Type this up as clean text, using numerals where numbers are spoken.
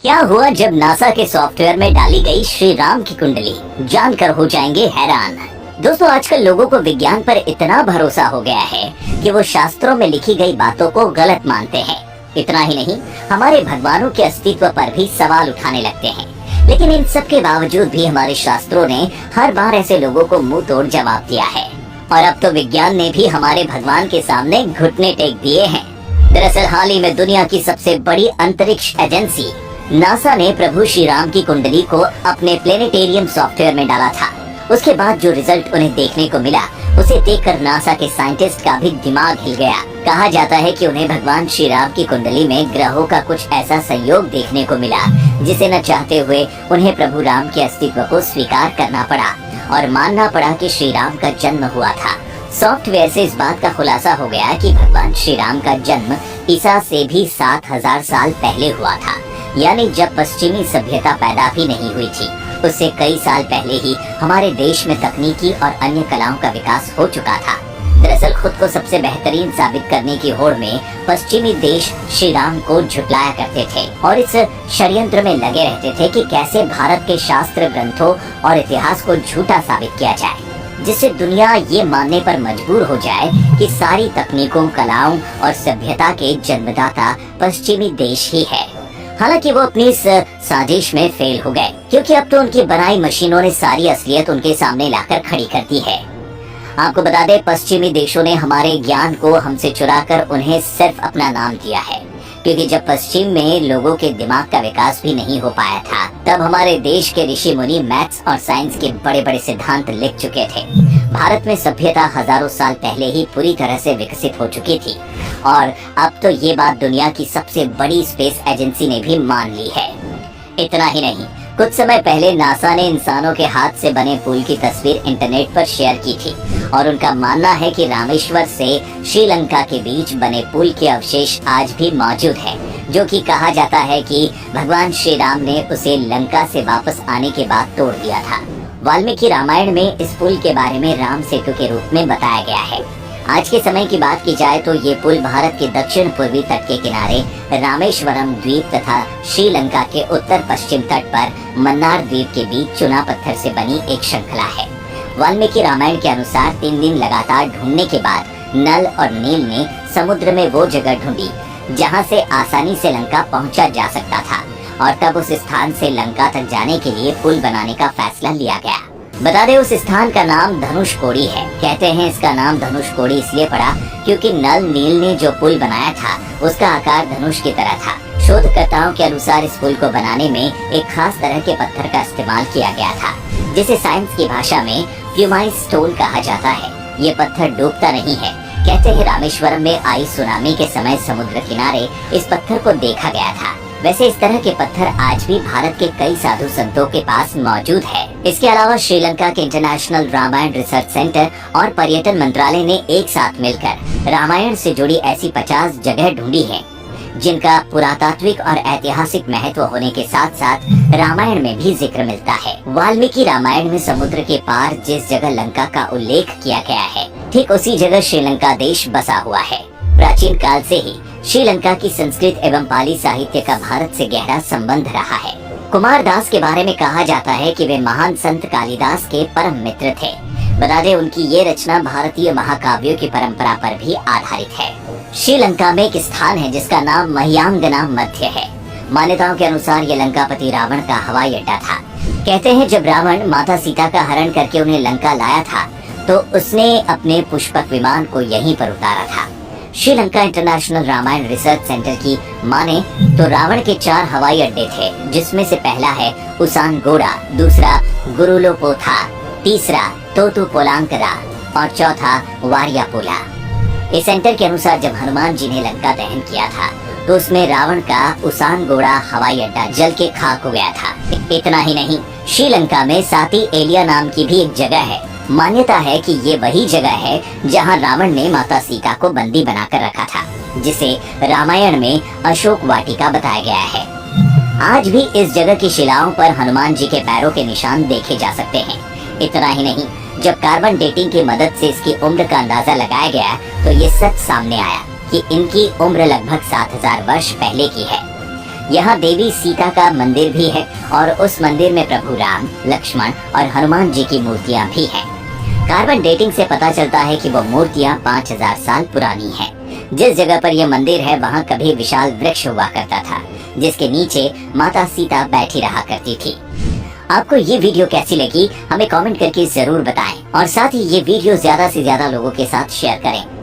क्या हुआ जब नासा के सॉफ्टवेयर में डाली गई श्री राम की कुंडली, जानकर हो जाएंगे हैरान। दोस्तों, आजकल लोगों को विज्ञान पर इतना भरोसा हो गया है कि वो शास्त्रों में लिखी गई बातों को गलत मानते हैं। इतना ही नहीं, हमारे भगवानों के अस्तित्व पर भी सवाल उठाने लगते हैं। लेकिन इन सब के बावजूद भी हमारे शास्त्रों ने हर बार ऐसे लोगों को मुंह तोड़ जवाब दिया है। और अब तो विज्ञान ने भी हमारे भगवान के सामने घुटने टेक दिए हैं। दरअसल हाल ही में दुनिया की सबसे बड़ी अंतरिक्ष एजेंसी नासा ने प्रभु श्री राम की कुंडली को अपने प्लेनेटेरियम सॉफ्टवेयर में डाला था। उसके बाद जो रिजल्ट उन्हें देखने को मिला, उसे देखकर नासा के साइंटिस्ट का भी दिमाग हिल गया। कहा जाता है कि उन्हें भगवान श्री राम की कुंडली में ग्रहों का कुछ ऐसा संयोग देखने को मिला जिसे न चाहते हुए उन्हें प्रभु राम के अस्तित्व को स्वीकार करना पड़ा और मानना पड़ा कि श्री राम का जन्म हुआ था। सॉफ्टवेयर से इस बात का खुलासा हो गया कि भगवान श्री राम का जन्म ईसा से भी 7000 साल पहले हुआ था, यानी जब पश्चिमी सभ्यता पैदा भी नहीं हुई थी, उससे कई साल पहले ही हमारे देश में तकनीकी और अन्य कलाओं का विकास हो चुका था। दरअसल खुद को सबसे बेहतरीन साबित करने की होड़ में पश्चिमी देश श्री राम को झुटलाया करते थे और इस षड्यंत्र में लगे रहते थे कि कैसे भारत के शास्त्र ग्रंथों और इतिहास को झूठा साबित किया जाए, जिससे दुनिया ये मानने पर मजबूर हो जाए कि सारी तकनीकों, कलाओं और सभ्यता के जन्मदाता पश्चिमी देश ही है। हालांकि वो अपनी इस साजिश में फेल हो गए, क्योंकि अब तो उनकी बनाई मशीनों ने सारी असलियत उनके सामने लाकर खड़ी कर दी है। आपको बता दें, पश्चिमी देशों ने हमारे ज्ञान को हमसे चुराकर उन्हें सिर्फ अपना नाम दिया है, क्योंकि जब पश्चिम में लोगों के दिमाग का विकास भी नहीं हो पाया था, तब हमारे देश के ऋषि मुनि मैथ्स और साइंस के बड़े बड़े सिद्धांत लिख चुके थे। भारत में सभ्यता हजारों साल पहले ही पूरी तरह से विकसित हो चुकी थी और अब तो ये बात दुनिया की सबसे बड़ी स्पेस एजेंसी ने भी मान ली है। इतना ही नहीं, कुछ समय पहले नासा ने इंसानों के हाथ से बने पुल की तस्वीर इंटरनेट पर शेयर की थी और उनका मानना है कि रामेश्वर से श्रीलंका के बीच बने पुल के अवशेष आज भी मौजूद है, जो कि कहा जाता है कि भगवान श्री राम ने उसे लंका से वापस आने के बाद तोड़ दिया था। वाल्मीकि रामायण में इस पुल के बारे में राम सेतु के रूप में बताया गया है। आज के समय की बात की जाए तो ये पुल भारत के दक्षिण पूर्वी तट के किनारे रामेश्वरम द्वीप तथा श्रीलंका के उत्तर पश्चिम तट पर मन्नार द्वीप के बीच चुना पत्थर से बनी एक श्रृंखला है। वाल्मीकि रामायण के अनुसार 3 दिन लगातार ढूंढने के बाद नल और नील ने समुद्र में वो जगह ढूंढी जहाँ से आसानी से लंका पहुँचा जा सकता था और तब उस स्थान से लंका तक जाने के लिए पुल बनाने का फैसला लिया गया। बता दें, उस स्थान का नाम धनुषकोडी है। कहते हैं इसका नाम धनुषकोडी इसलिए पड़ा क्योंकि नल नील ने जो पुल बनाया था उसका आकार धनुष की तरह था। शोधकर्ताओं के अनुसार इस पुल को बनाने में एक खास तरह के पत्थर का इस्तेमाल किया गया था, जिसे साइंस की भाषा में प्यूमाइन स्टोन कहा जाता है। ये पत्थर डूबता नहीं है। कहते हैं रामेश्वरम में आई सुनामी के समय समुद्र किनारे इस पत्थर को देखा गया था। वैसे इस तरह के पत्थर आज भी भारत के कई साधु संतों के पास मौजूद है। इसके अलावा श्रीलंका के इंटरनेशनल रामायण रिसर्च सेंटर और पर्यटन मंत्रालय ने एक साथ मिलकर रामायण से जुड़ी ऐसी 50 जगह ढूंढी है, जिनका पुरातात्विक और ऐतिहासिक महत्व होने के साथ साथ रामायण में भी जिक्र मिलता है। वाल्मीकि रामायण में समुद्र के पार जिस जगह लंका का उल्लेख किया गया है, ठीक उसी जगह श्रीलंका देश बसा हुआ है। प्राचीन काल से ही श्रीलंका की संस्कृत एवं पाली साहित्य का भारत से गहरा संबंध रहा है। कुमार दास के बारे में कहा जाता है कि वे महान संत कालिदास के परम मित्र थे। बता दें, उनकी ये रचना भारतीय महाकाव्यों की परंपरा पर भी आधारित है। श्रीलंका में एक स्थान है जिसका नाम महियांगना मध्य है। मान्यताओं के अनुसार ये लंकापति रावण का हवाई अड्डा था। कहते हैं जब रावण माता सीता का हरण करके उन्हें लंका लाया था तो उसने अपने पुष्पक विमान को यहीं पर उतारा था। Sri Lanka international Ramayana research centre की माने तो रावण के 4 हवाई अड्डे थे, जिसमें से पहला है उसानगोड़ा, दूसरा गुरुलोपोथा, तीसरा तोतु पोलांकरा और चौथा वारियापोला। इस सेंटर के अनुसार जब हनुमान जी ने लंका दहन किया था तो उसमें रावण का उसानगोड़ा हवाई अड्डा जल के खाक हो गया था। इतना ही नहीं, श्रीलंका में साती एलिया नाम की भी एक जगह है। मान्यता है कि ये वही जगह है जहां रावण ने माता सीता को बंदी बनाकर रखा था, जिसे रामायण में अशोक वाटिका बताया गया है। आज भी इस जगह की शिलाओं पर हनुमान जी के पैरों के निशान देखे जा सकते हैं। इतना ही नहीं, जब कार्बन डेटिंग की मदद से इसकी उम्र का अंदाजा लगाया गया तो ये सच सामने आया कि इनकी उम्र लगभग 7000 वर्ष पहले की है। यहाँ देवी सीता का मंदिर भी है और उस मंदिर में प्रभु राम, लक्ष्मण और हनुमान जी की मूर्तियाँ भी हैं। कार्बन डेटिंग से पता चलता है कि वो मूर्तियाँ 5000 साल पुरानी हैं। जिस जगह पर यह मंदिर है वहाँ कभी विशाल वृक्ष हुआ करता था, जिसके नीचे माता सीता बैठी रहा करती थी। आपको ये वीडियो कैसी लगी हमें कमेंट करके जरूर बताएं और साथ ही ये वीडियो ज्यादा से ज्यादा लोगों के साथ शेयर करें।